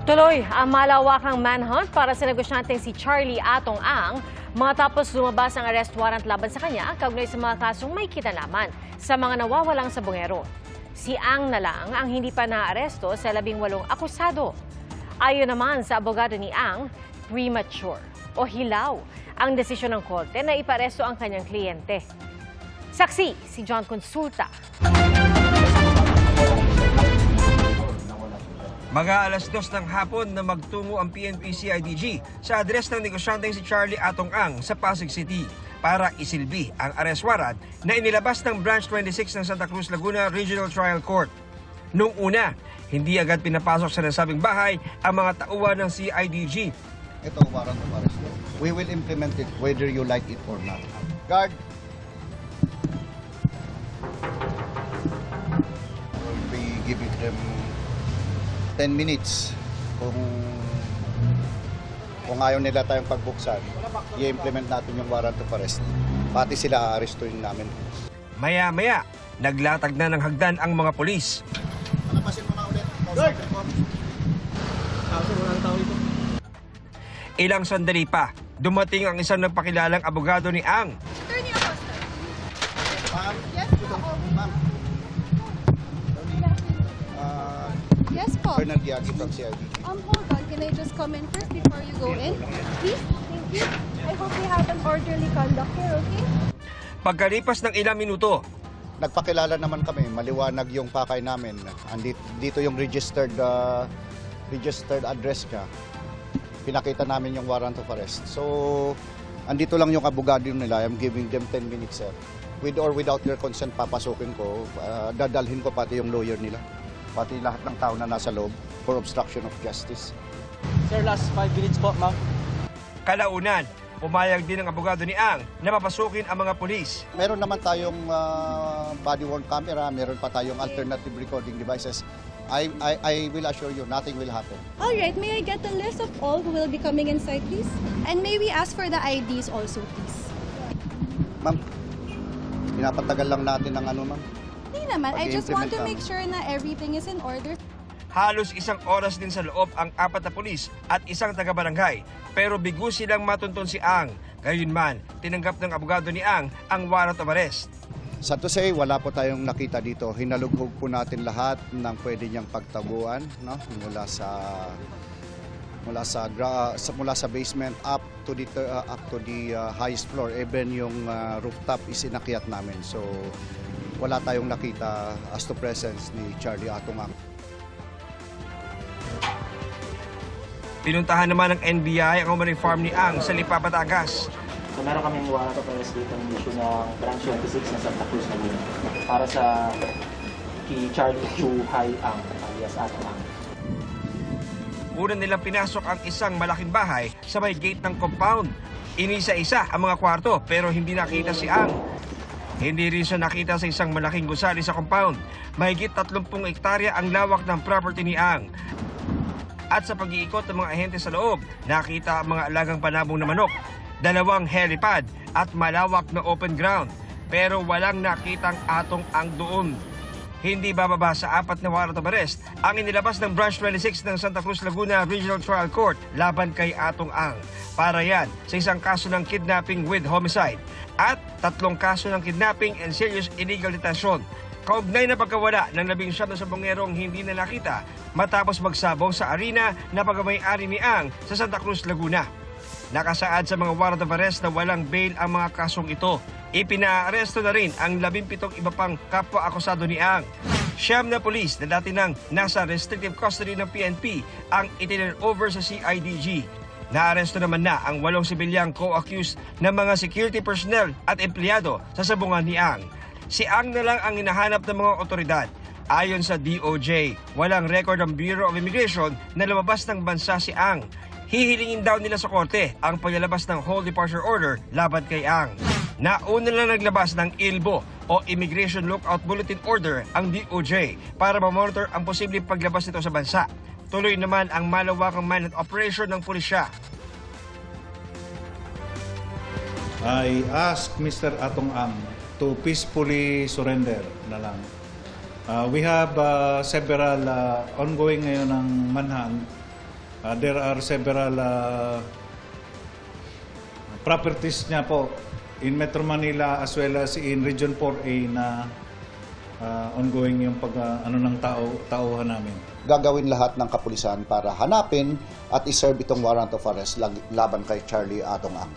Tuloy ang malawakang manhunt para sa negosyanteng si Charlie Atong Ang matapos lumabas ang arrest warrant laban sa kanya kaugnay sa mga kasong may kinalaman sa mga nawawalang sabongero. Si Ang na lang ang hindi pa naaresto sa 18 akusado. Ayon naman sa abogado ni Ang, premature o hilaw ang desisyon ng korte na iparesto ang kanyang kliyente. Saksi si John Consulta. Mga 2:00 ng hapon na magtungo ang PNP-CIDG sa address ng negosyanteng si Charlie Atong Ang sa Pasig City para isilbi ang arrest warrant na inilabas ng Branch 26 ng Santa Cruz, Laguna Regional Trial Court. Noong una, hindi agad pinapasok sa nasabing bahay ang mga tauhan ng CIDG. Ito, warrant of arrest. We will implement it whether you like it or not. Guard. We'll be giving them 10 minutes. Kung ayaw nila tayong pagbuksan, i-implement natin yung warrant of arrest. Pati sila aarestuhin namin. Maya-maya, naglatag na ng hagdan ang mga polis. Palapasin mo na ulit. Guard! Ilang sandali pa, dumating ang isang nagpakilalang abogado ni Ang. Attorney Acosta. Ma'am? Yes po. Ma'am? Yes po. Colonel Giagi from CIDG. Hold on. Can I just come in first before you go in? Please? Thank you. I hope we have an orderly conduct here, okay? Pagkalipas ng ilang minuto, Nagpakilala naman kami, maliwanag yung pakay namin. Dito yung registered address niya. Pinakita namin yung warrant of arrest. So, andito lang yung abogado nila. I'm giving them 10 minutes, sir. With or without your consent, papasukin ko. Dadalhin ko pati yung lawyer nila. Pati lahat ng tao na nasa loob for obstruction of justice. Sir, last 5 minutes po, ma'am. kalaunan, pumayag din ang abogado ni Ang na papasukin ang mga pulis. Meron naman tayong body-worn camera, meron pa tayong alternative recording devices. I will assure you, nothing will happen. All right. May I get a list of all who will be coming inside, please? And may we ask for the IDs also, please? Ma'am, pinapatagal lang natin ang ma'am. Hindi naman. I just want to Pag-i-implement make sure na everything is in order. Halos isang oras din sa loob ang 4 na pulis at isang taga-barangay. Pero bigo silang matuntun si Ang. Gayunman, tinanggap ng abogado ni Ang warrant of arrest. Sa to say, wala po tayong nakita dito. Hinalughog po natin lahat ng pwede niyang pagtaguan, no? Mula sa basement up to the highest floor. Even yung rooftop is inakyat namin. So wala tayong nakita as to presence ni Charlie Atong Ang. Pinuntahan naman ng NBI ang Umaring Farm ni Ang sa Lipa, Batangas. So meron kaming warrant of arrest dito ng issue ng Branch 26 ng Santa Cruz, Laguna para sa kay Charlie Chu Hai Ang alias Atong Ang. Una nilang pinasok ang isang malaking bahay sa may gate ng compound. Inisa-isa ang mga kwarto pero hindi nakita si Ang. Hindi rin siya nakita sa isang malaking gusali sa compound. Mahigit 30 hektarya ang lawak ng property ni Ang. At sa pag-iikot ng mga ahente sa loob, nakita ang mga alagang panabong na manok, 2 helipad at malawak na open ground. Pero walang nakitang Atong Ang doon. Hindi bababa sa 4 na warrant of arrest ang inilabas ng Branch 26 ng Santa Cruz, Laguna Regional Trial Court laban kay Atong Ang. Para yan sa isang kaso ng kidnapping with homicide at 3 kaso ng kidnapping and serious illegal detention. Kaugnay na pagkawala ng 19 na sabongerong hindi na nakita matapos magsabong sa arena na pagmamay-ari ni Ang sa Santa Cruz, Laguna. Nakasaad sa mga warrant of arrest na walang bail ang mga kasong ito. Ipinaaresto na rin ang 17 iba pang kapwa-akusado ni Ang. 9 na pulis na dati nang nasa restrictive custody ng PNP ang itinurn over sa CIDG. Naaresto naman na ang 8 sibilyang co-accused na mga security personnel at empleyado sa sabungan ni Ang. Si Ang na lang ang hinahanap ng mga otoridad. Ayon sa DOJ, walang record ng Bureau of Immigration na lumabas ng bansa si Ang. Hihilingin daw nila sa korte ang paglalabas ng whole departure order laban kay Ang. Nauna lang naglabas ng ILBO o Immigration Lookout Bulletin Order ang DOJ para mamonitor ang posibleng paglabas nito sa bansa. Tuloy naman ang malawakang manhunt operation ng pulisya. I ask Mr. Atong Ang to peacefully surrender na lang. We have several ongoing ngayon ng manhunt There are several properties niya po in Metro Manila as well as in Region 4A na ongoing yung ng tauhan namin. Gagawin lahat ng kapulisan para hanapin at iserve itong warrant of arrest laban kay Charlie Atong Ang.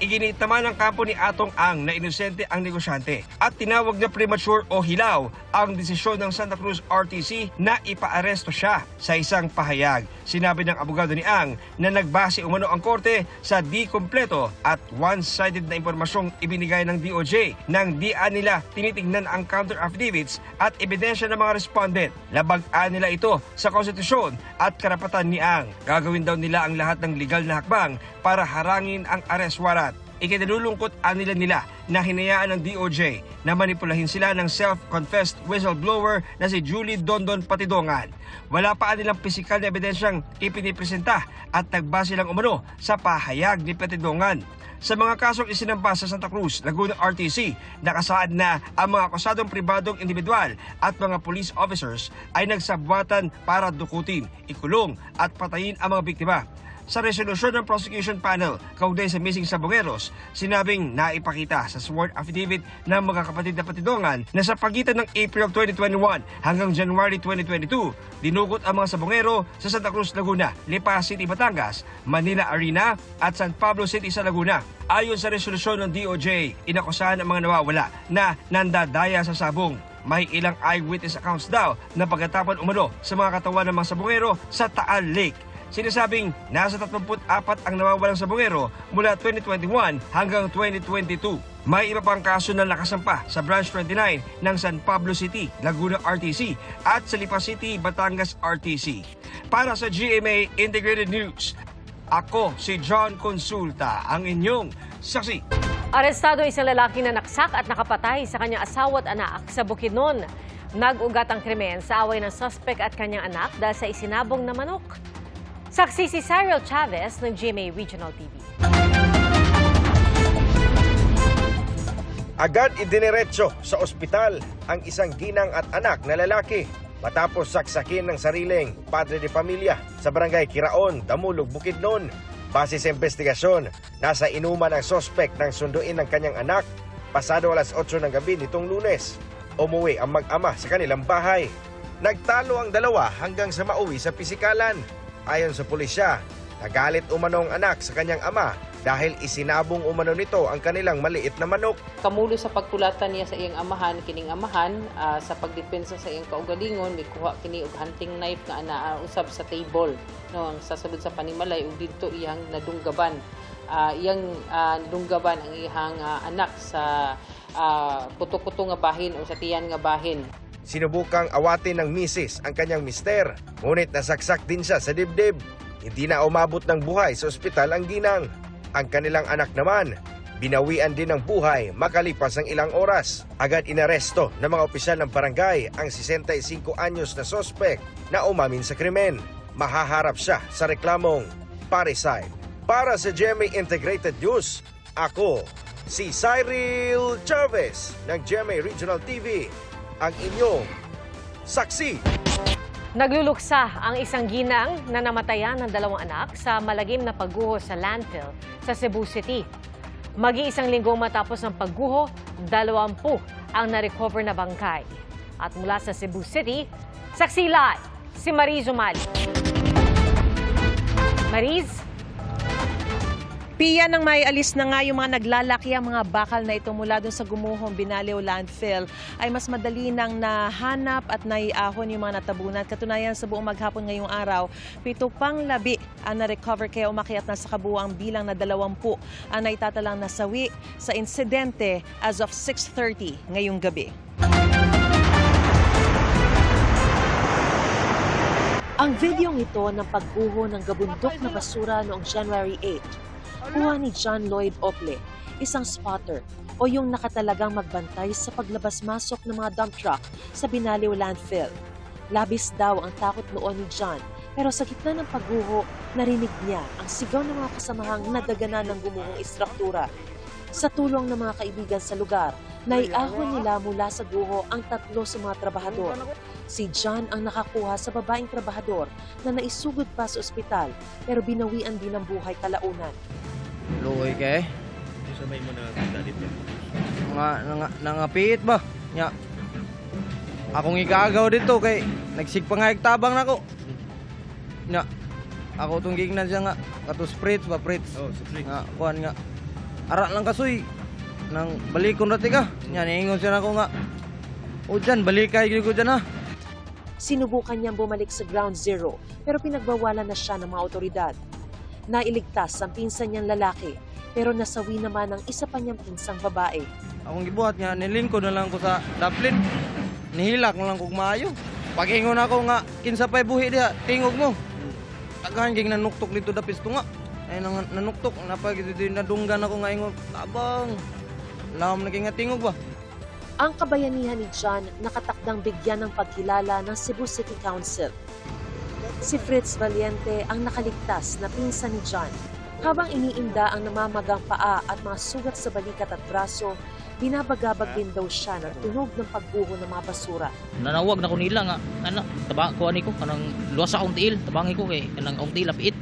Iginit naman ng kampo ni Atong Ang na inosente ang negosyante at tinawag na premature o hilaw ang desisyon ng Santa Cruz RTC na ipaaresto siya. Sa isang pahayag, sinabi ng abogado ni Ang na nagbase umano ang korte sa di kumpleto at one-sided na impormasyong ibinigay ng DOJ nang dian nila tinitingnan ang counter affidavits at ebidensya ng mga respondent. Labag-an nila ito sa konstitusyon at karapatan ni Ang. Gagawin daw nila ang lahat ng legal na hakbang para harangin ang arrest warrant. Ikinalulungkot nila na hinayaan ng DOJ na manipulahin sila ng self-confessed whistleblower na si Julie Dondon Patidongan. Wala pa nilang pisikal na ebidensyang ipinipresenta at nagbase lang umano sa pahayag ni Patidongan. Sa mga kasong isinampa sa Santa Cruz, Laguna RTC, nakasaad na ang mga akusadong pribadong individual at mga police officers ay nagsabwatan para dukutin, ikulong at patayin ang mga biktima. Sa resolusyon ng prosecution panel kaugnay sa missing sabongeros, sinabing naipakita sa sworn affidavit ng mga kapatid na Patidongan na sa pagitan ng April 2021 hanggang January 2022, dinugot ang mga sabongero sa Santa Cruz, Laguna, Lipa City, Batangas, Manila Arena at San Pablo City sa Laguna. Ayon sa resolusyon ng DOJ, inakusahan ang mga nawawala na nandadaya sa sabong. May ilang eyewitness accounts daw na pagkatapon umano sa mga katawan ng mga sabongero sa Taal Lake. Sinasabing nasa 34 ang nawawalang sabongero mula 2021 hanggang 2022. May iba pang kaso na nakasampa sa Branch 29 ng San Pablo City, Laguna RTC at sa Lipa City, Batangas RTC. Para sa GMA Integrated News, ako si John Consulta, ang inyong saksi. Arestado isang lalaki na naksak at nakapatay sa kanyang asawa at anak sa Bukidnon. Nag-ugat ang krimen sa away ng suspect at kanyang anak dahil sa isinabong na manok. Saksi si Cyril Chavez ng GMA Regional TV. Agad idiniretso sa ospital ang isang ginang at anak na lalaki matapos saksakin ng sariling padre de pamilya sa barangay Kiraon, Damulog, Bukidnon. Base sa investigasyon, nasa inuman ang sospek ng sunduin ng kanyang anak pasado alas 8 ng gabi nitong Lunes. Umuwi ang mag-ama sa kanilang bahay. Nagtalo ang dalawa hanggang sa mauwi sa pisikalan. Ayon sa pulisya, nagalit umano ang anak sa kanyang ama dahil isinabong umano nito ang kanilang maliit na manok. Kamulo sa pagkulatan niya sa iyang amahan, kining amahan, sa pagdepensa sa iyang kaugalingon, may kuha kini og hunting knife nga usab sa table. No, ang sasulod sa panimalay, ug dito iyang nadunggaban. Iyang nadunggaban ang iyang anak sa puto-puto nga bahin o sa tiyan nga bahin. Sinubukang awatin ng misis ang kanyang mister, ngunit nasaksak din siya sa dibdib. Hindi na umabot ng buhay sa ospital ang ginang. Ang kanilang anak naman, binawian din ng buhay makalipas ang ilang oras. Agad inaresto ng mga opisyal ng barangay ang 65 anyos na sospek na umamin sa krimen. Mahaharap siya sa reklamong parricide. Para sa GMA Integrated News, ako si Cyril Chavez ng GMA Regional TV, ang inyong saksi. Nagluluksa ang isang ginang na namatayan ng 2 anak sa malagim na pagguho sa landfill sa Cebu City. Mag-iisang linggo matapos ng pagguho, 20 ang na-recover na bangkay. At mula sa Cebu City, saksi live si Mariz Umali. Mariz? Pia, nang may alis na nga yung mga naglalaki ang mga bakal na ito mula doon sa gumuhong Binaleo landfill, ay mas madali nang nahanap at naiahon yung mga natabunan. Katunayan, sa buong maghapon ngayong araw, 7 pang labi ang na-recover kaya umakyat na sa kabuuang bilang na 20 ang naitatalang nasawi sa insidente as of 6:30 ngayong gabi. Ang videong ito ng pagguho ng gabundok na basura noong January 8, kuha ni John Lloyd Ople, isang spotter o yung nakatalagang magbantay sa paglabas-masok ng mga dump truck sa Binaleo landfill. Labis daw ang takot noon ni John, pero sa gitna ng pagguho, narinig niya ang sigaw ng mga kasamahang nadaganan ng gumuhong istruktura. Sa tulong ng mga kaibigan sa lugar, Naiahon nila mula sa guho ang 3 sa mga trabahador. Si John ang nakakuha sa babaeng trabahador na naisugod pa sa ospital pero binawian din ng buhay kalaunan. Luoy kay. Nangapit ba? Nya. Akong igagaw dito kay nagsigpangayag tabang nako. Nya. Ako tong gignan siya nga kato spritz ba spritz. Oh, spritz. Nga kuan nga. Ara lang kasoy nang balikon rati ka. Nya niingon siya nako nga. O dyan, balikay gyud ko dyan ha. Sinubukan niyang bumalik sa ground zero pero pinagbawalan na siya ng mga otoridad. Nailigtas ang pinsan niyang lalaki pero nasawi naman ang isa pa niyang pinsang babae. Akong gibuhat nga nilingkod na lang ko sa Dublin. Nihilak na lang kog maayo. Pagingon ako nga kinsa pay buhi diha tingog mo. Tagahan ging nanuktok dito dapis to nga. Ay nanuktok napag nadunggan ako nga ingon tabang. Lam naging nga tingog ba. Ang kabayanihan ni John nakatakdang bigyan ng pagkilala ng Cebu City Council. Si Fritz Valiente ang nakaligtas na pinsan ni John. Habang iniinda ang namamagang paa at mga sugat sa balikat at braso, binabagabag din daw siya ng tunog ng pagbuho ng mga basura. Nanawag na ko nila nga, tabang ko ani ko, kanang luwas akong tiil, tabangi ko kay kanang akong tiil apit.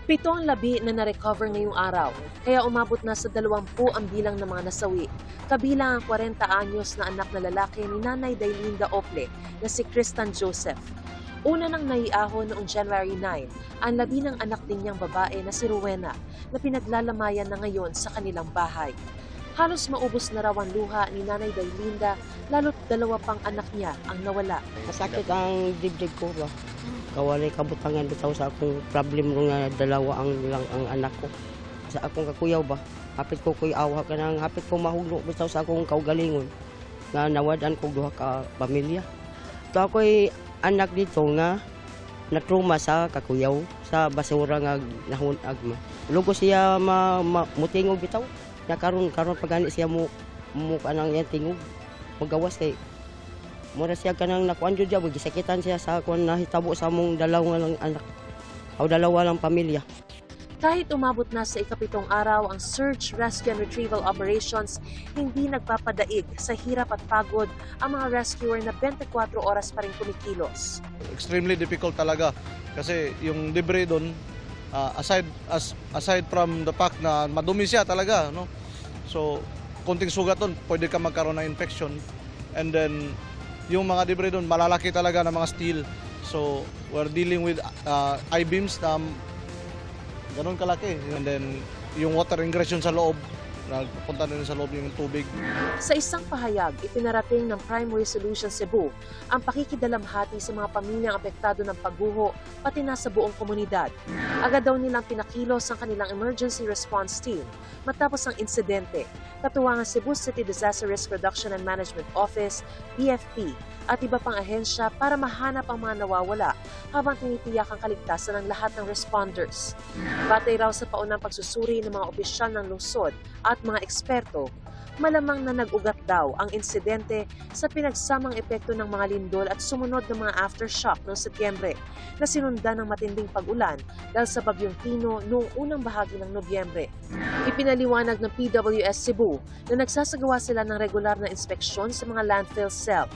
7 ang labi na na-recover ngayong araw, kaya umabot na sa 20 ang bilang ng mga nasawi. Kabilang ang 40 anyos na anak na lalaki ni Nanay Dailinda Ople na si Kristan Joseph. Una nang naiahon noong January 9, ang labi ng anak din niyang babae na si Rowena na pinaglalamayan na ngayon sa kanilang bahay. Halos maubos na raw ang luha ni Nanay Dailinda, lalo't 2 pang anak niya ang nawala. Masakit ang dibdib ko ba? Kawalay kabutangan bitaw sa akong problem ko nga 2 ang anak ko. Sa akong kakuyaw ba? Hapit ko kuy awa ka nang hapit ko mahugno bitaw sa akong kaugalingon. Nga nawadan ko 2 ka pamilya. To ako'y anak dito nga natruma sa kakuyaw sa basura nga nahunag ma. Lugo siya mutingog bitaw. Na karon pagani siya mo kanang yan tingog. Magawas kay mura siya kanang nakuan jud jud gisakitan siya sa kuan nahitabo sa among 2 lang anak. O 2 lang pamilya. Kahit umabot na sa ika-7 araw ang search, rescue and retrieval operations, hindi nagpapadaig sa hirap at pagod ang mga rescuer na 24 oras pa rin kumikilos. Extremely difficult talaga kasi yung debris doon aside from the fact na madumi siya talaga, no? So konting sugat doon pwede ka magkaroon ng infection, and then yung mga debris doon malalaki talaga ng mga steel. So we're dealing with I-beams na ganun kalaki, and then yung water ingression sa loob, nagpunta na rin sa loob yung tubig. Sa isang pahayag, ipinarating ng Primary Solution Cebu ang pakikidalamhati sa mga pamilyang apektado ng pagguho pati na sa buong komunidad. Agad daw nilang pinakilos ang kanilang emergency response team matapos ang insidente. Katuwang ang Cebu City Disaster Risk Reduction and Management Office, BFP, at iba pang ahensya para mahanap ang mga nawawala habang tinitiyak ang kaligtasan ng lahat ng responders. Batay raw sa paunang pagsusuri ng mga opisyal ng lungsod at mga eksperto, malamang na nag-ugat daw ang insidente sa pinagsamang epekto ng mga lindol at sumunod ng mga aftershock noong Setyembre na sinundan ng matinding pag-ulan dahil sa bagyong Tino noong unang bahagi ng Nobyembre. Ipinaliwanag ng PWS Cebu na nagsasagawa sila ng regular na inspeksyon sa mga landfill cell.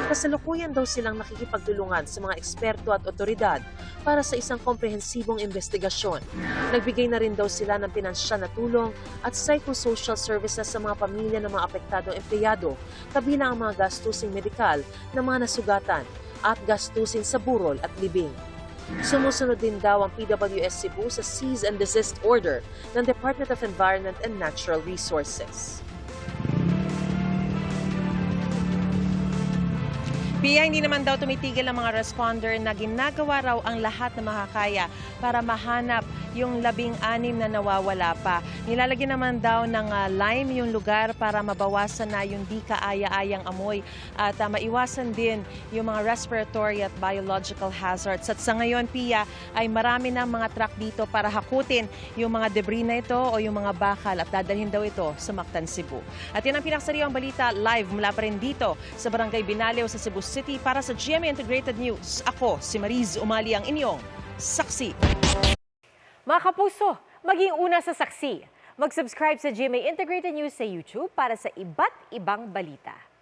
Kasalukuyan daw silang nakikipagtulungan sa mga eksperto at otoridad para sa isang komprehensibong investigasyon. Nagbigay na rin daw sila ng pinansyal na tulong at psychosocial services sa mga pamilya ng mga apektadong empleyado, kabilang ang mga gastusing medikal ng mga nasugatan at gastusin sa burol at libing. Sumusunod din daw ang PWS Cebu sa Cease and Desist Order ng Department of Environment and Natural Resources. Pia, hindi naman daw tumitigil ang mga responder na ginagawa raw ang lahat na makakaya para mahanap yung 16 na nawawala pa. Nilalagyan naman daw ng lime yung lugar para mabawasan na yung di kaaya-ayang amoy at maiwasan din yung mga respiratory at biological hazards. At sa ngayon, Pia, ay marami na mga truck dito para hakutin yung mga debris na ito o yung mga bakal at dadalhin daw ito sa Mactan, Cebu. At yan ang pinaksariwang balita live mula pa rin dito sa Barangay Binalew sa Cebu City. Para sa GMA Integrated News, ako si Mariz Umali ang inyong saksi. Mga kapuso, maging una sa saksi. Mag-subscribe sa GMA Integrated News sa YouTube para sa iba't ibang balita.